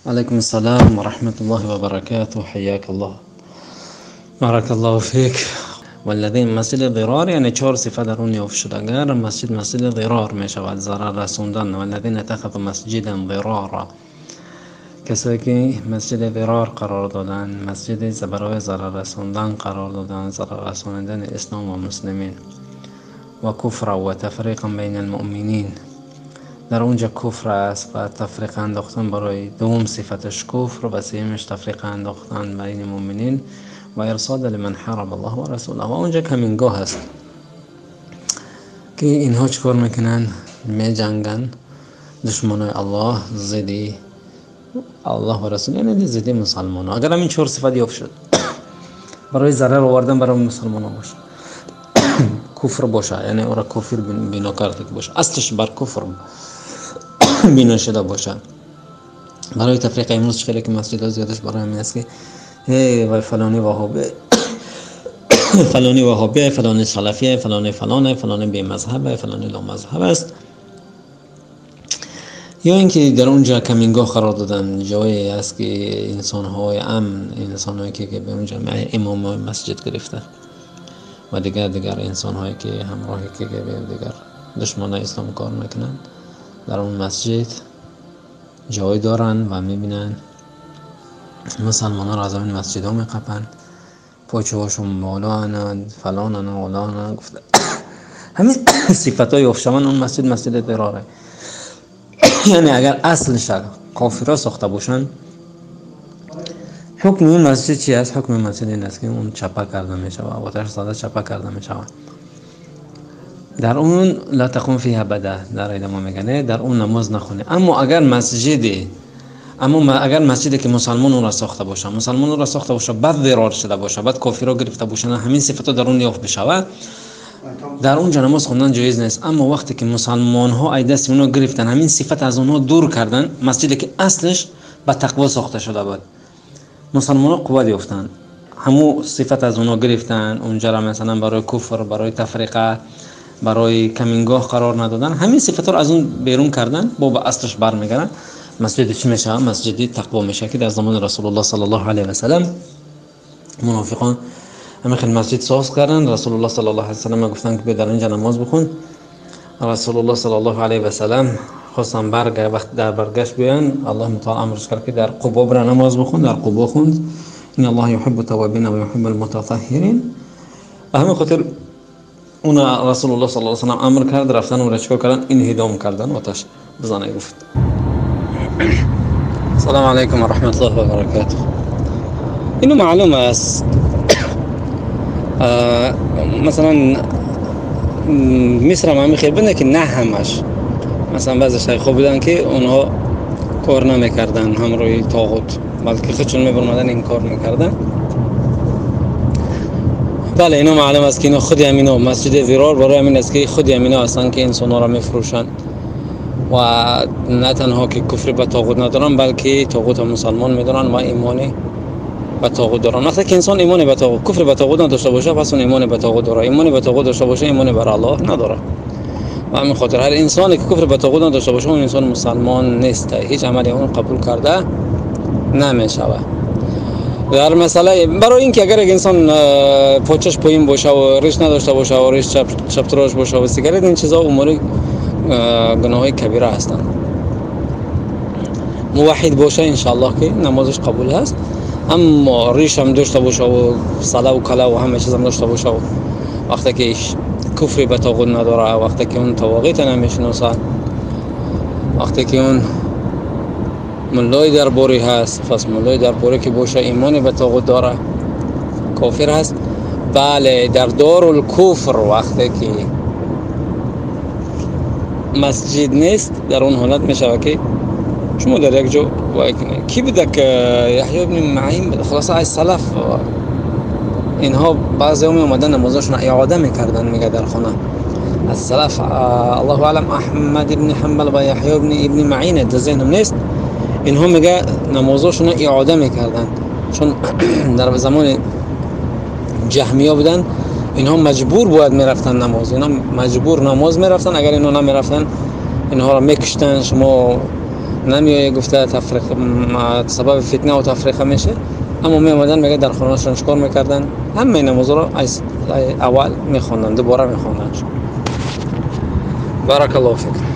عليكم السلام ورحمة الله وبركاته. حياك الله، بارك الله فيك. والذین مسجد ضرار یعنی 4 صفت در اون یافت شد. اگر مسجد ضرار می شود، ضرر رسوندن. والذین اتخذوا مسجدا ضرارا، کسایی که مسجد ضرار قرار دادن، مسجد برای ضرر رسوندن قرار دادن، ضرر رسوندن اسلام و مسلمین. و کفر و تفریقا بین المؤمنین، در اونجا کفر است و تفریق انداختن برای دوم صفتش کفر و سیمش تفریق انداختن بین مؤمنین و ارصاد لمن حارب الله و رسوله. و اونجا کمینگاه هست که اینها چکار میکنن؟ می جنگن دشمنای الله ضد الله و رسول، یعنی ضد مسلمان ها. اگر همین 4 صفت یافت شد، برای ضرر آوردن برای مسلمان ها باشه، کفر باشه یعنی او را کافر بنا کرده باشه، اصلش بر کفر بنا شده باشه. برای تفریق امروز خیلی که مسجد ها زیادش برای همین است که و فلانی وهابی فلانی وهابی، فلانی سلفی، فلانی بی مذهب، فلانی لا مذهب است. یا اینکه در اونجا کمینگاه قرار دادن، جایی است که انسان‌های امن، انسان‌هایی که به اونجا امام مسجد گرفته و دیگر انسان‌هایی که همراهی که به دیگر دشمنان اسلام کار میکنن، در اون مسجد جای دارن و میبینن مسلمان ها را از این مسجد ها میقپن، پاچه هاشون بالا هنند، فلان هنند، غلان هنند. گفته همین صفت های افشمان اون مسجد ضراره. یعنی اگر اصلش کافرها ساخته باشن، حکم این مسجد چی است؟ حکم مسجد این است که اون چپا کرده میشه و آتش زده چپا کرده میشه. در اون لا تقوم فیها ابدا، در ادامه میگنه در اون نماز نخونه. اما اگر مسجدی که مسلمان اون را ساخته باشه، بعد ضرار شده باشه، بعد کافرها گرفته باشن، همین صفات در اون یافت بشه، در اون نماز خوندن جایز نیست. اما وقتی که مسلمان ها ای دست اونها گرفتن، همین صفت از اونها دور کردن، مسجدی که اصلش با تقوا ساخته شده بود، مسلمان ها قوت یافتن، همو صفت از اونها گرفتن، اونجا را مثلا برای کفر، برای تفریقه، برای کمینگاه قرار ندادن، همین صفات رو از اون بیرون کردن، با اصلش برمیگردن. مسجد چی میشه؟ مسجد تقوا میشه که در زمان رسول الله صلی الله علیه و سلم منافقان همین مسجد ساز کردن. رسول الله صلی الله علیه و سلم گفتن که در اینجا نماز بخون. رسول الله صلی الله علیه و سلم خواستن وقت در برگشت بیان، الله تعالی امرش کرد که در قبا بر نماز بخون. در قبا خوند ان الله يحب التوابین و يحب المتطهرین. همین خاطر اون رسول الله صلی الله علیه و سلم امر کرد رفتن اون را چیکار کردن؟ انهدام کردن، آتش بزنه. گفت السلام علیکم و رحمت الله و برکاته. اینو معلوم است مثلا مصر هم خیلی بنده که نه همش، مثلا بعضی شیخ بودن که اونها کار نمیکردن همراه طاغوت، بلکه خودشون میبرمدن این کار میکردن. بله اینو معلوم است که اینو خود همینا مسجد ضرار برای همین است که خود همینا هستن که انسان‌ها را میفروشن و نه تنها که کفر به طاغوت ندارن، بلکه طاغوت هم مسلمان میدونن و ایمانی به طاغوت دارن. وقتی که انسان ایمانی به طاغوت، کفر به طاغوت نداشته باشه، پس اون ایمانی به طاغوت داره. ایمانی به طاغوت داشته باشه، ایمانی بر الله نداره. و همین خاطر هر انسانی که کفر به طاغوت نداشته باشه، اون انسان مسلمان نیست، هیچ عملی اون قبول کرده نمیشود. در مسئله برای اینکه اگر یک انسان پاچش پایین باشه و ریش نداشته باشه و ریش چپ تراش باشه و سیگارت، این چیزا امور گناههای کبیره هستند. موحد باشه ان شاء الله که نمازش قبول هست، اما ریش هم داشته باشه و صلا و کلا و همه چیز هم داشته باشه و وقتی که کفر به طاغوت نداره، وقتی که اون طواغیت نمیشناسه، وقتی که اون ملای درباری هست، پس ملای درباری که باشه ایمان به طاغوت داره، کافر هست. بله در دارالکفر وقتی که مسجد نیست، در اون حالت میشه که شما در یک جا کی بوده که یحیی ابن معین بود، خلاصه از سلف اینها بعضی هم اومدن نمازشون اعاده میکردن، میگه در خانه از سلف الله اعلم احمد ابن حنبل و یحیی ابن معین در ذهنم نیست، اینها میگه نمازشون اعاده میکردن، چون در زمان جهمیه بودن، اینها مجبور باید میرفتن نماز، اینها مجبور نماز میرفتن، اگر اینها نمیرفتن اینها را میکشتن. شما نمیایه گفته تفریق سبب فتنه و تفریقه میشه، اما میامدن میگه در خونه‌شون چیکار میکردن؟ همه نماز رو از اول میخوندن، دوباره میخوندن. بارک الله فیک.